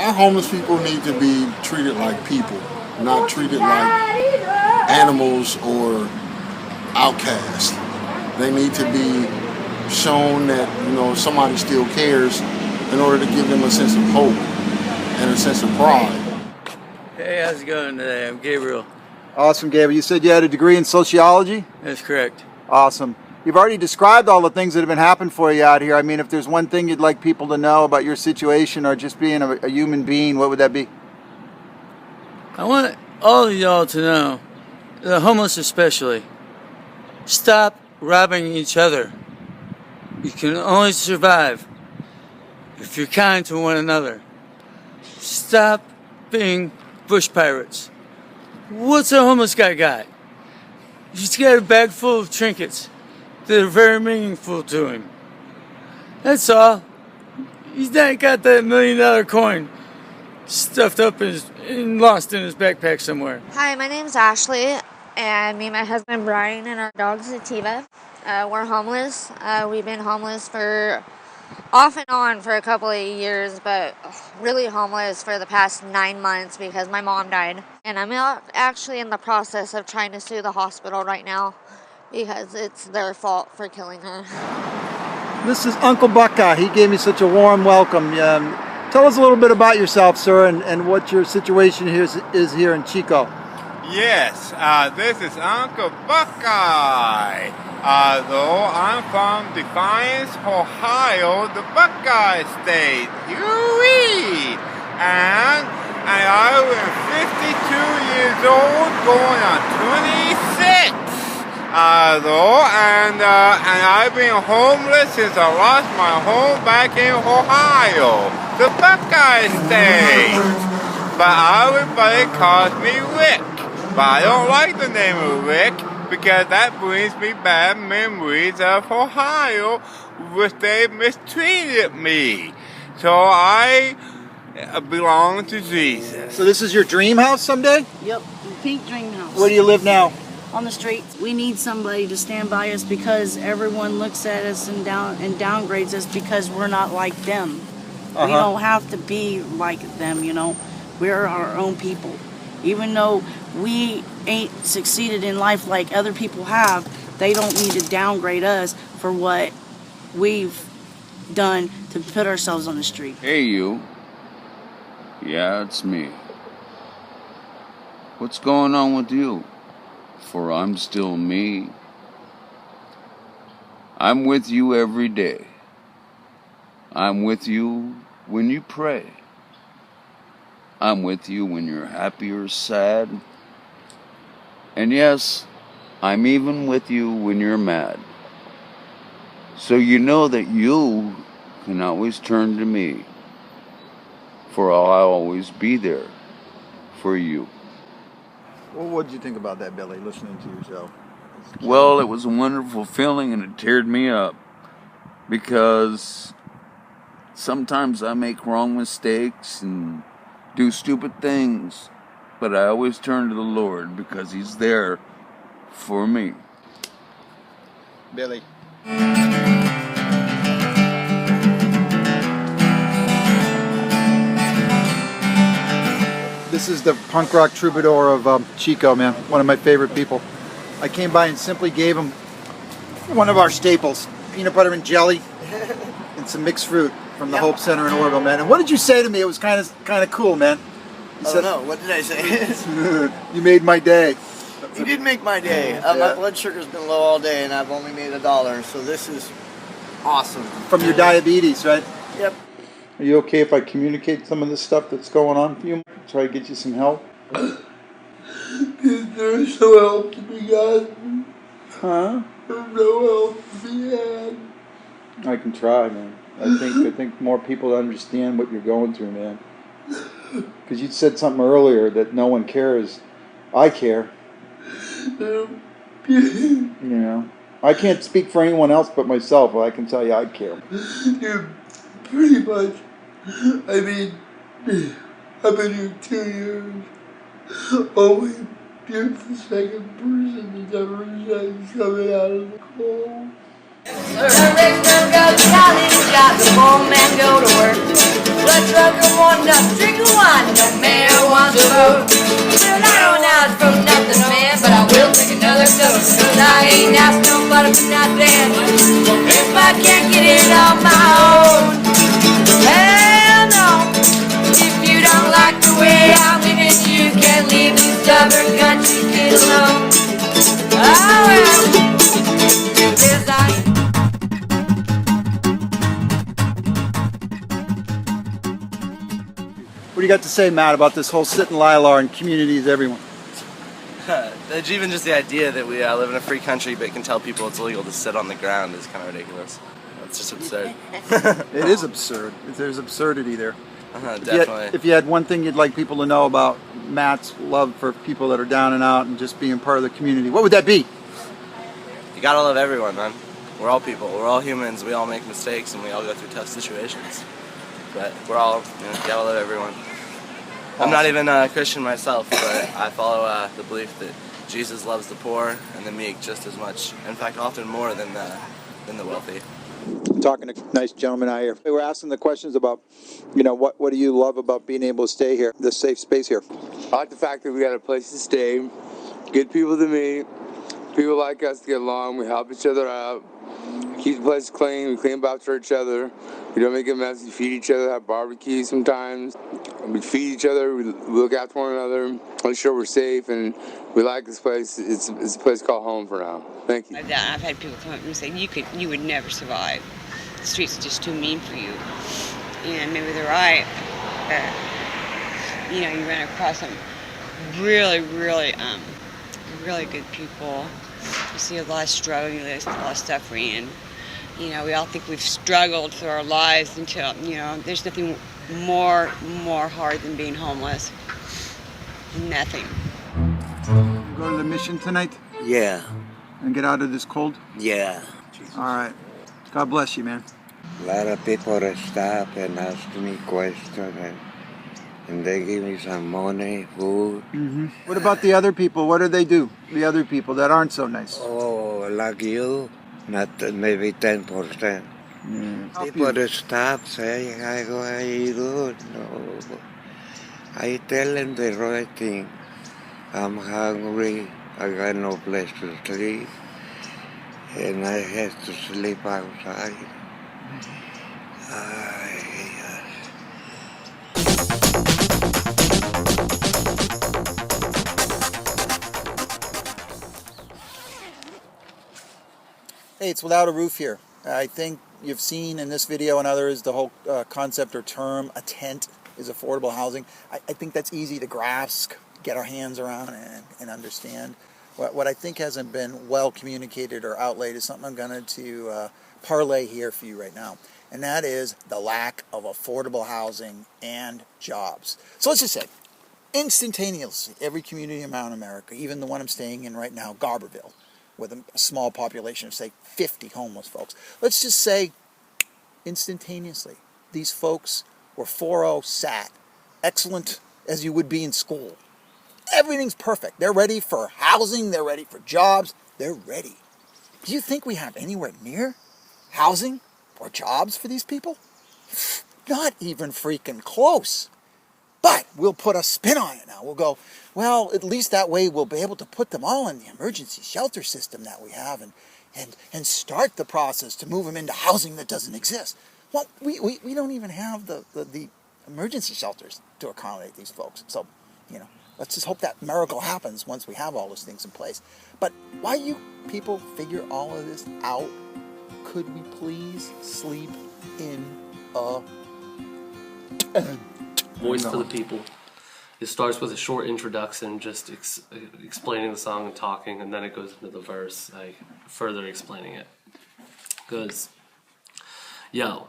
our homeless people need to be treated like people, not treated like animals or outcasts. They need to be shown that, somebody still cares in order to give them a sense of hope and a sense of pride. Hey, how's it going today? I'm Gabriel. Awesome, Gabriel. You said you had a degree in sociology? That's correct. Awesome. You've already described all the things that have been happening for you out here. I mean, if there's one thing you'd like people to know about your situation or just being a human being, what would that be? I want all of y'all to know, the homeless especially, stop robbing each other. You can only survive if you're kind to one another. Stop being bush pirates. What's a homeless guy got? He's got a bag full of trinkets that are very meaningful to him. That's all. He's not got that $1 million coin stuffed up and lost in his backpack somewhere. Hi, my name's Ashley, and me and my husband Brian and our dog Sativa. We're homeless. We've been homeless for off and on for a couple of years, but really homeless for the past 9 months because my mom died. And I'm actually in the process of trying to sue the hospital right now because it's their fault for killing her. This is Uncle Buckeye. He gave me such a warm welcome. Tell us a little bit about yourself, sir, and what your situation is here in Chico. Yes, this is Uncle Buckeye. Though I'm from Defiance, Ohio, the Buckeye State. Hoo-wee! And I was 52 years old, going on 26. And I've been homeless since I lost my home back in Ohio, the Buckeye State. But everybody calls me Rick. But I don't like the name of Rick because that brings me bad memories of Ohio, which they mistreated me. So I belong to Jesus. So this is your dream house someday? Yep, pink dream house. Where do you live now? On the streets. We need somebody to stand by us because everyone looks at us and downgrades us because we're not like them. We don't have to be like them, We're our own people. Even though we ain't succeeded in life like other people have, they don't need to downgrade us for what we've done to put ourselves on the street. Hey, you. Yeah, it's me. What's going on with you? For I'm still me. I'm with you every day. I'm with you when you pray. I'm with you when you're happy or sad. And yes, I'm even with you when you're mad. So you know that you can always turn to me, for I'll always be there for you. Well, what did you think about that, Billy, listening to yourself? Well, it was a wonderful feeling and it teared me up because sometimes I make wrong mistakes and do stupid things, but I always turn to the Lord because He's there for me. Billy. This is the punk rock troubadour of Chico, man. One of my favorite people. I came by and simply gave him one of our staples, peanut butter and jelly, and some mixed fruit from the Hope Center in Orville, man. And what did you say to me? It was kind of cool, man. I don't know. What did I say? You made my day. You did make my day. My blood sugar's been low all day, and I've only made $1. So this is awesome. From your diabetes, right? Yep. Are you okay if I communicate some of this stuff that's going on for you? Try to get you some help? There's no help to be gotten. Huh? There's no help to be had. I can try, man. I think more people understand what you're going through, man. Because you said something earlier that no one cares. I care. I can't speak for anyone else but myself, but I can tell you I care. Yeah, pretty much. I mean, I've been here 2 years. Only you're the second person that's ever said coming out of the cold. The rich man goes to college, got the poor man go to work. blood sugar want nothing, drink of wine, no man wants a vote. Well, I don't ask for nothing, man, but I will take another dose. Cause I ain't asked nobody for nothing if I can't get it on my own. Hell no, if you don't like the way I'm living, you can leave these stubborn country kids alone. Oh well, yes I. What do you got to say, Matt, about this whole sit and lie law and communities, everyone? Even just the idea that we live in a free country but can tell people it's illegal to sit on the ground is kind of ridiculous. It's just absurd. It is absurd. There's absurdity there. Definitely. If you had one thing you'd like people to know about Matt's love for people that are down and out and just being part of the community, what would that be? You gotta love everyone, man. We're all people. We're all humans. We all make mistakes and we all go through tough situations. But we're all, you gotta love everyone. I'm not even a Christian myself, but I follow the belief that Jesus loves the poor and the meek just as much. In fact, often more than the wealthy. I'm talking to nice gentlemen out here. We were asking the questions about, what do you love about being able to stay here, this safe space here? I like the fact that we got a place to stay, good people to meet, people like us to get along, we help each other out, keep the place clean, we clean up after each other, we don't make a mess, we feed each other, have barbecues sometimes, we feed each other, we look after one another, make sure we're safe, and we like this place. It's a place called home for now. Thank you. I've had people come up and say, you would never survive. The streets are just too mean for you. And maybe they're right. You run across some really, really, really good people. You see a lot of struggle, you see a lot of suffering. And, we all think we've struggled through our lives until, there's nothing more hard than being homeless. Nothing. Go to the mission tonight? Yeah. And get out of this cold? Yeah. All right. God bless you, man. A lot of people stop and ask me questions, and they give me some money, food. Mm-hmm. What about the other people? What do they do? The other people that aren't so nice? Oh, like you, not maybe 10%. People that stop, say, how you doing? No. I tell them the right thing. I'm hungry, I got no place to sleep, and I have to sleep outside. Hey, it's Without a Roof here. I think you've seen in this video and others the whole concept or term, a tent is affordable housing. I think that's easy to grasp, get our hands around and understand. What I think hasn't been well communicated or outlaid is something I'm going to parlay here for you right now. And that is the lack of affordable housing and jobs. So let's just say, instantaneously, every community around America, even the one I'm staying in right now, Garberville, with a small population of, say, 50 homeless folks. Let's just say, instantaneously, these folks were 4.0 SAT, excellent as you would be in school. Everything's perfect. They're ready for housing. They're ready for jobs. They're ready. Do you think we have anywhere near housing or jobs for these people? Not even freaking close. But we'll put a spin on it now. We'll go, well, at least that way we'll be able to put them all in the emergency shelter system that we have and start the process to move them into housing that doesn't exist. Well, we don't even have the emergency shelters to accommodate these folks. So, let's just hope that miracle happens once we have all those things in place. But while you people figure all of this out, could we please sleep in a tent? Voice for the People. It starts with a short introduction, just explaining the song and talking, and then it goes into the verse, like further explaining it. Goes, yo,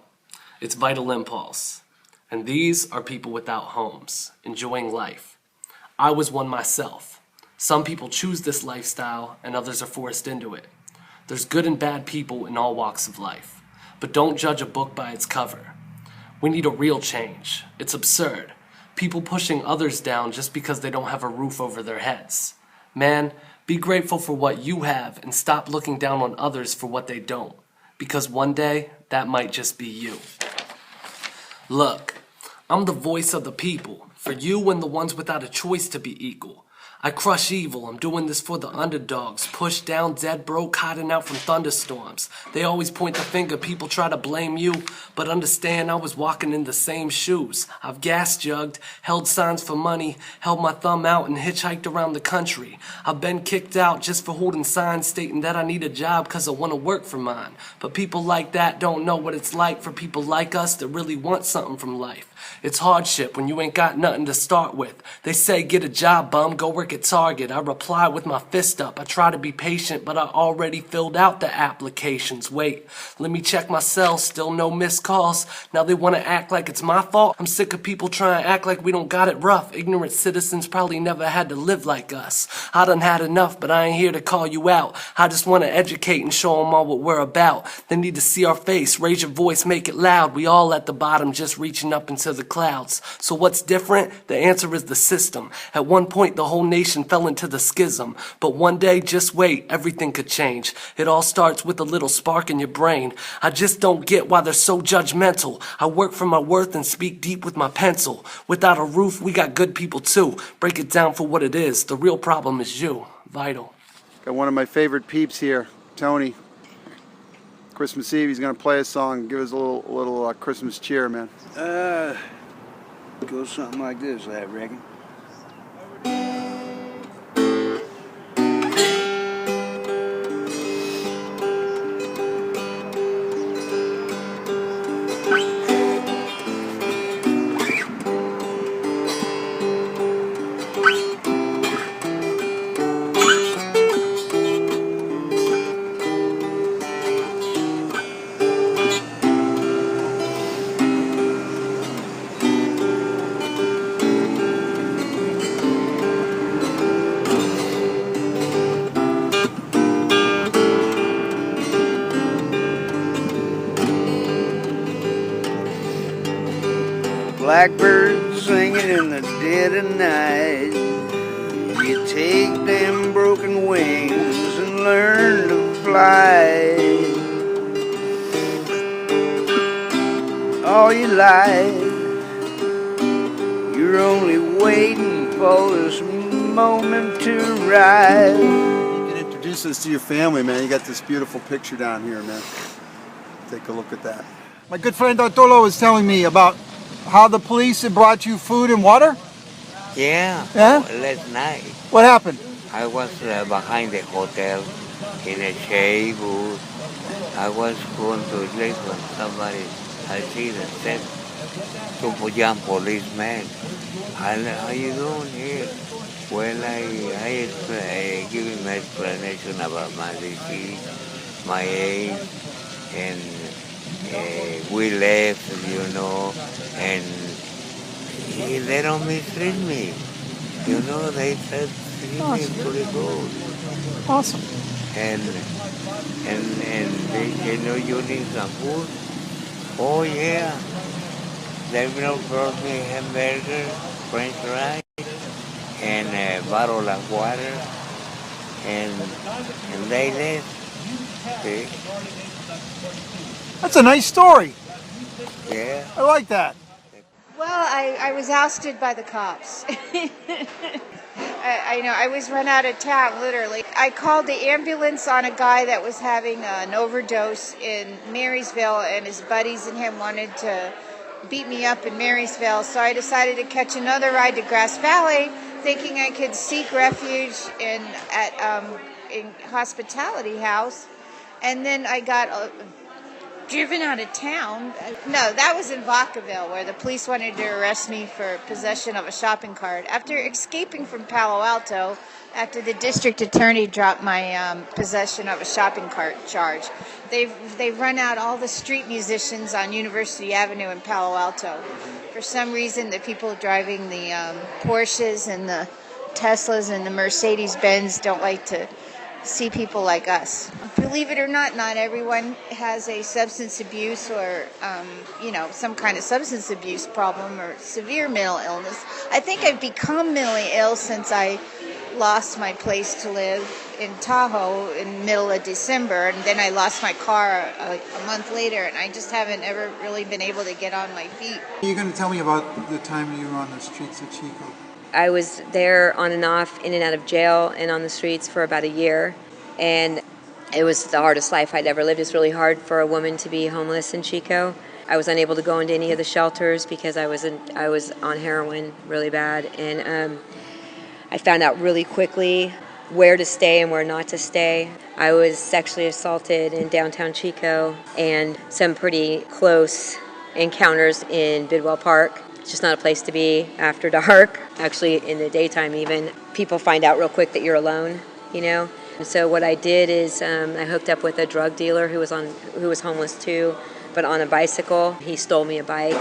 it's Vital Impulse, and these are people without homes, enjoying life. I was one myself. Some people choose this lifestyle, and others are forced into it. There's good and bad people in all walks of life, but don't judge a book by its cover. We need a real change. It's absurd. People pushing others down just because they don't have a roof over their heads. Man, be grateful for what you have and stop looking down on others for what they don't. Because one day, that might just be you. Look, I'm the voice of the people, for you and the ones without a choice to be equal. I crush evil, I'm doing this for the underdogs, pushed down, dead broke, hiding out from thunderstorms. They always point the finger, people try to blame you, but understand I was walking in the same shoes. I've gas jugged, held signs for money, held my thumb out and hitchhiked around the country. I've been kicked out just for holding signs stating that I need a job cause I want to work for mine. But people like that don't know what it's like for people like us that really want something from life. It's hardship when you ain't got nothing to start with. They say get a job, bum, go work at Target. I reply with my fist up. I try to be patient, but I already filled out the applications. Wait, let me check my cell, still no missed calls. Now they want to act like it's my fault. I'm sick of people trying to act like we don't got it rough. Ignorant citizens probably never had to live like us. I done had enough, but I ain't here to call you out. I just want to educate and show them all what we're about. They need to see our face, raise your voice, make it loud. We all at the bottom just reaching up into the clouds. So what's different? The answer is the system. At one point the whole nation fell into the schism, but one day, just wait, everything could change. It all starts with a little spark in your brain. I just don't get why they're so judgmental. I work for my worth and speak deep with my pencil. Without a roof, we got good people too. Break it down for what it is. The real problem is you. Vital. Got one of my favorite peeps here, Tony. Christmas Eve, he's gonna play a song, give us a little Christmas cheer, man. Goes something like this, I reckon. Blackbirds singing in the dead of night. You take them broken wings and learn to fly. All your life, you're only waiting for this moment to rise. You can introduce us to your family, man. You got this beautiful picture down here, man. Take a look at that. My good friend Arturo was telling me about how the police had brought you food and water? Yeah, Yeah? last night. What happened? I was behind the hotel in a shade booth. I was going to sleep when somebody, I see the step, two young policemen. How you doing here? Well, I give him an explanation about my disease, my age, and we left, you know, and they don't mistreat me. You know, they said, awesome. Pretty good. Awesome. And they say, no, you need some food? Oh, yeah. They brought me hamburger, french fries, and a bottle of water, and they left. See? That's a nice story. Yeah. I like that. Well, I was ousted by the cops. I was run out of town, literally. I called the ambulance on a guy that was having an overdose in Marysville, and his buddies and him wanted to beat me up in Marysville, so I decided to catch another ride to Grass Valley, thinking I could seek refuge in Hospitality House, and then I got driven out of town. No, that was in Vacaville, where the police wanted to arrest me for possession of a shopping cart. After escaping from Palo Alto, after the district attorney dropped my possession of a shopping cart charge, they've run out all the street musicians on University Avenue in Palo Alto. For some reason, the people driving the Porsches and the Teslas and the Mercedes-Benz don't like to see people like us. Believe it or not everyone has a substance abuse or, some kind of substance abuse problem or severe mental illness. I think I've become mentally ill since I lost my place to live in Tahoe in the middle of December, and then I lost my car a month later, and I just haven't ever really been able to get on my feet. Are you going to tell me about the time you were on the streets of Chico? I was there on and off, in and out of jail and on the streets for about a year, and it was the hardest life I'd ever lived. It's really hard for a woman to be homeless in Chico. I was unable to go into any of the shelters because I was on heroin really bad, and I found out really quickly where to stay and where not to stay. I was sexually assaulted in downtown Chico and some pretty close encounters in Bidwell Park. It's just not a place to be after dark. Actually, in the daytime even, people find out real quick that you're alone, you know? And so what I did is I hooked up with a drug dealer who was homeless too, but on a bicycle. He stole me a bike,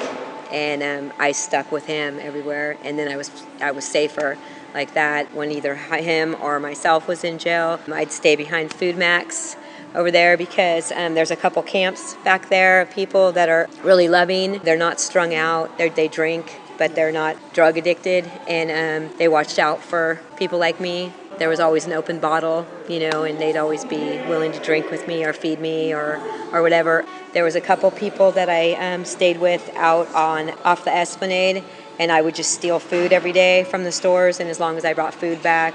and I stuck with him everywhere, and then I was safer like that when either him or myself was in jail. I'd stay behind Food Max over there because there's a couple camps back there of people that are really loving. They're not strung out. They drink, but they're not drug addicted, and they watched out for people like me. There was always an open bottle, you know, and they'd always be willing to drink with me or feed me or whatever. There was a couple people that I stayed with out off the Esplanade, and I would just steal food every day from the stores, and as long as I brought food back,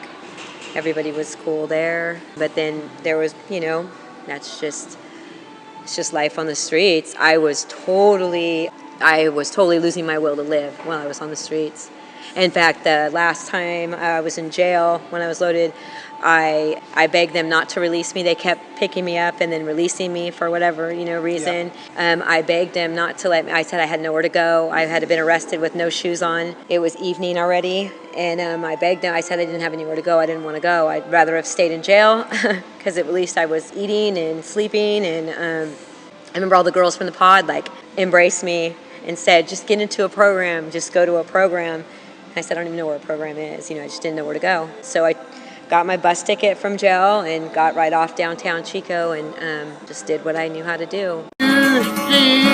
everybody was cool there. But then there was, you know, it's just life on the streets. I was totally losing my will to live while I was on the streets. In fact, the last time I was in jail, when I was loaded, I begged them not to release me. They kept picking me up and then releasing me for whatever, you know, reason. Yeah. I begged them not to let me. I said I had nowhere to go. I had been arrested with no shoes on. It was evening already, and I begged them. I said I didn't have anywhere to go. I didn't want to go. I'd rather have stayed in jail because at least I was eating and sleeping. And I remember all the girls from the pod like embraced me and said, "Just get into a program. Just go to a program." I said, I don't even know where a program is. You know, I just didn't know where to go. So I got my bus ticket from jail and got right off downtown Chico and just did what I knew how to do. You see,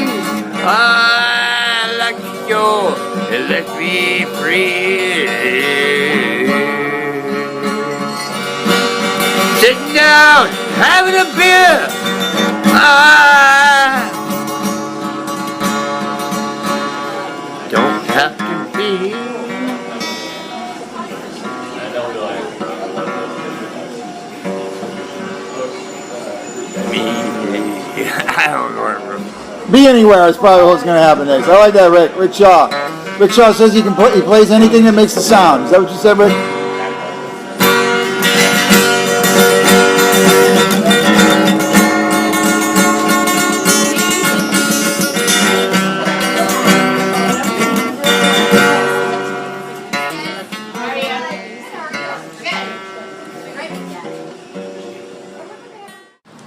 I like you, let me free. Sitting down, having a beer. I don't have to be. I don't know. Be anywhere is probably what's going to happen next. I like that, Rick. Rick Shaw. Rick Shaw says he plays anything that makes a sound. Is that what you said, Rick?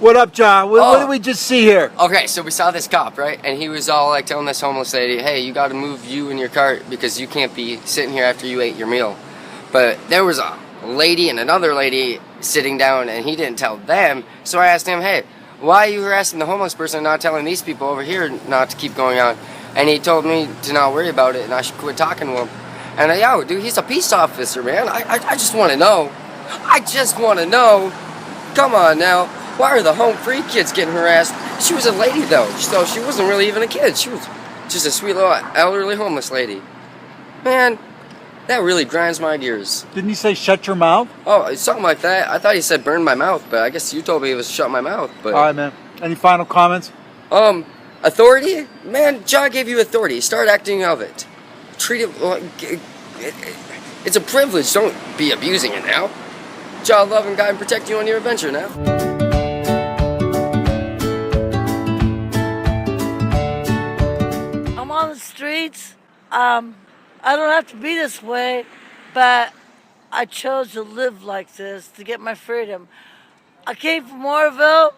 What up, John? What did we just see here? Okay, so we saw this cop, right? And he was all like telling this homeless lady, hey, you gotta move you in your cart because you can't be sitting here after you ate your meal. But there was a lady and another lady sitting down and he didn't tell them. So I asked him, hey, why are you harassing the homeless person and not telling these people over here not to keep going on? And he told me to not worry about it and I should quit talking to him. And yo, dude, he's a peace officer, man. I just want to know. I just want to know. Come on now. Why are the home free kids getting harassed? She was a lady though, so she wasn't really even a kid. She was just a sweet little elderly homeless lady. Man, that really grinds my gears. Didn't he say shut your mouth? Oh, something like that. I thought he said burn my mouth, but I guess you told me it was shut my mouth. But all right, man. Any final comments? Authority? Man, John gave you authority. Start acting of it. Treat it like it's a privilege. Don't be abusing it now. John love and guide and protect you on your adventure now. On the streets. I don't have to be this way, but I chose to live like this to get my freedom. I came from Orville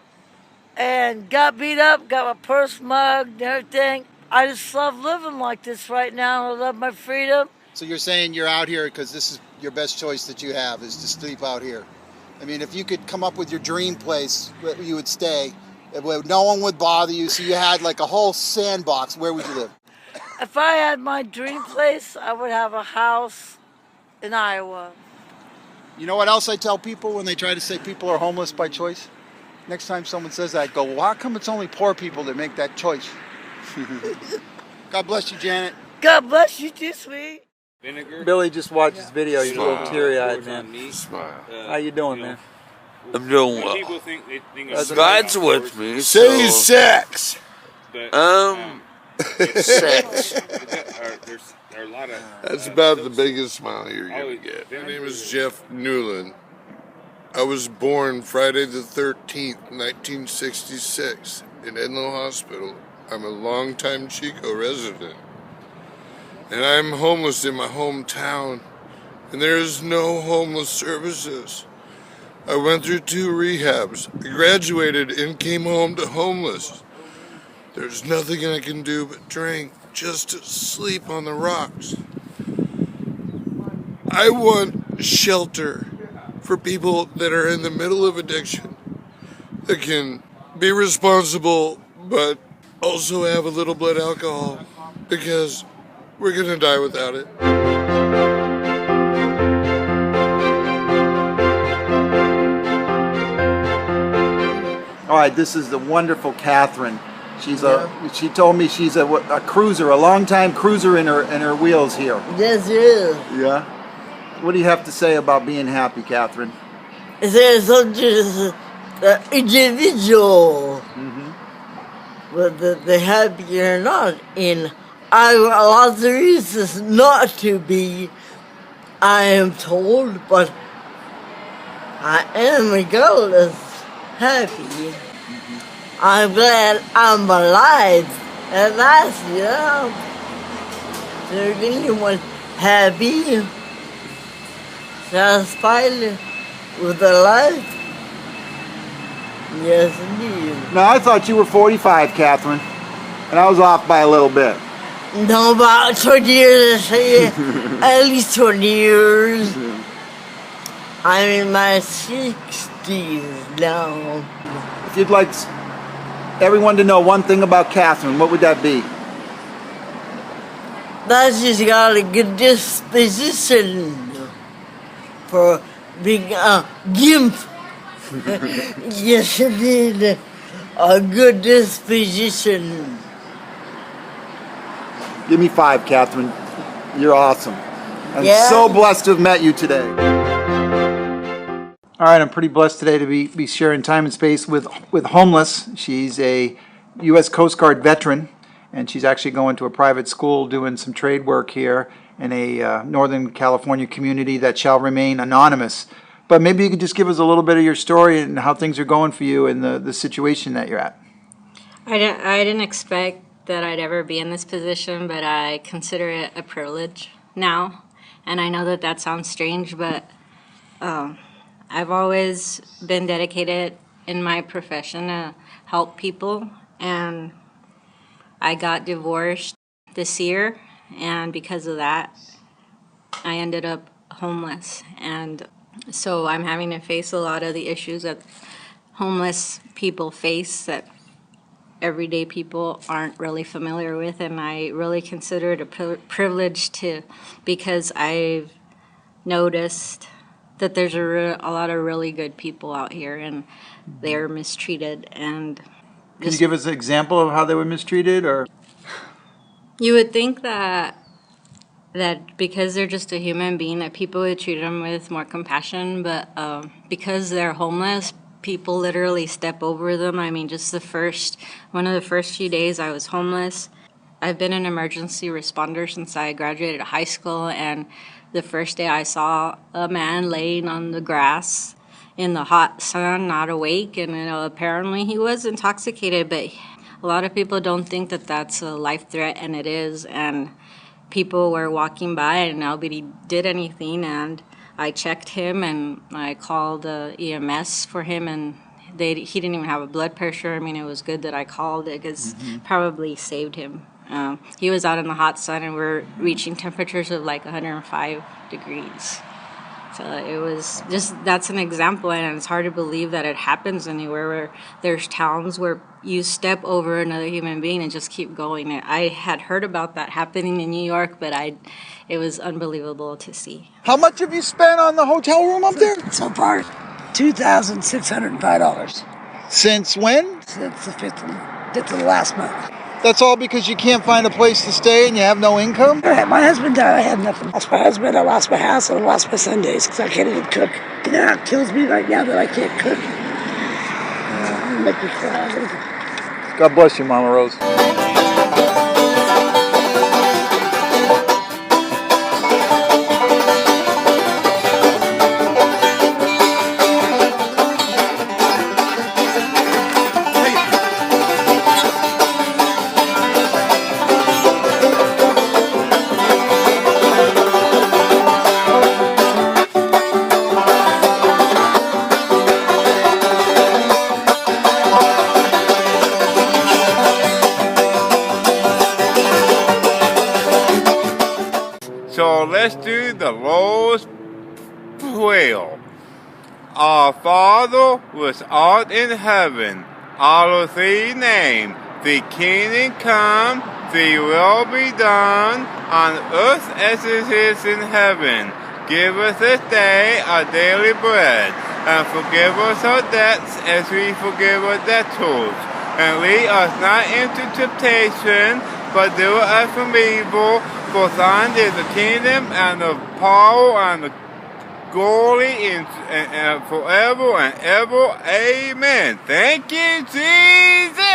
and got beat up, got my purse mugged and everything. I just love living like this right now. I love my freedom. So you're saying you're out here because this is your best choice that you have is to sleep out here. I mean, if you could come up with your dream place where you would stay, where no one would bother you, so you had like a whole sandbox, where would you live? If I had my dream place, I would have a house in Iowa. You know what else I tell people when they try to say people are homeless by choice? Next time someone says that, I go, well, how come it's only poor people that make that choice? God bless you, Janet. God bless you too, sweet. Billy just watched this video. He's a little Smile. teary-eyed, man. Smile. How you doing, man? I'm doing well. God's with me. Say so, sex. sex. That's about the biggest smile you're gonna get. My name is Jeff Newland. I was born Friday the 13th, 1966, in Enloe Hospital. I'm a longtime Chico resident. And I'm homeless in my hometown. And there is no homeless services. I went through 2 rehabs. I graduated and came home to homeless. There's nothing I can do but drink, just to sleep on the rocks. I want shelter for people that are in the middle of addiction, that can be responsible, but also have a little blood alcohol, because we're gonna die without it. All right, this is the wonderful Catherine. She told me she's a cruiser, a long-time cruiser in her wheels here. Yes, it is. Yeah. What do you have to say about being happy, Catherine? There's such an individual, whether they're happy or not. And I have lots of reasons not to be, I am told, but I am regardless happy. I'm glad I'm alive, and that's, is there anyone happy, satisfied with their life? Yes, indeed. Now, I thought you were 45, Catherine, and I was off by a little bit. No, about 20 years, I say, at least 20 years. I'm in my 60s now. If you'd like everyone to know one thing about Catherine, what would that be? That she's got a good disposition for being a gimp. Yes, indeed. A good disposition. Give me 5, Catherine. You're awesome. I'm so blessed to have met you today. All right, I'm pretty blessed today to be sharing time and space with Homeless. She's a U.S. Coast Guard veteran, and she's actually going to a private school doing some trade work here in a Northern California community that shall remain anonymous. But maybe you could just give us a little bit of your story and how things are going for you and the situation that you're at. I didn't expect that I'd ever be in this position, but I consider it a privilege now. And I know that sounds strange, but I've always been dedicated in my profession to help people. And I got divorced this year, and because of that, I ended up homeless. And so I'm having to face a lot of the issues that homeless people face that everyday people aren't really familiar with, and I really consider it a privilege because I've noticed that there's a lot of really good people out here, and they're mistreated. And can you give us an example of how they were mistreated? Or you would think that because they're just a human being, that people would treat them with more compassion, but because they're homeless, people literally step over them. I mean, just one of the first few days I was homeless. I've been an emergency responder since I graduated high school, and the first day I saw a man laying on the grass in the hot sun, not awake, and apparently he was intoxicated, but a lot of people don't think that that's a life threat, and it is. And people were walking by and nobody did anything, and I checked him and I called EMS for him, and he didn't even have a blood pressure. I mean, it was good that I called it because probably saved him. He was out in the hot sun, and we're reaching temperatures of like 105 degrees. So it was just, that's an example, and it's hard to believe that it happens anywhere where there's towns where you step over another human being and just keep going. I had heard about that happening in New York, but it was unbelievable to see. How much have you spent on the hotel room up there? So far, $2,605. Since when? Since the 5th of the last month. That's all because you can't find a place to stay and you have no income? My husband died. I had nothing. I lost my husband, I lost my house, and I lost my Sundays because I can't even cook. You know how it kills me right now that I can't cook? It makes me cry. God bless you, Mama Rose. So let's do the Lord's Prayer. Our Father, which art in heaven, hallowed be thy name. Thy kingdom come, thy will be done, on earth as it is in heaven. Give us this day our daily bread, and forgive us our debts as we forgive our debtors. And lead us not into temptation, but deliver us from evil. For thine is the kingdom and the power and the glory and forever and ever. Amen. Thank you, Jesus.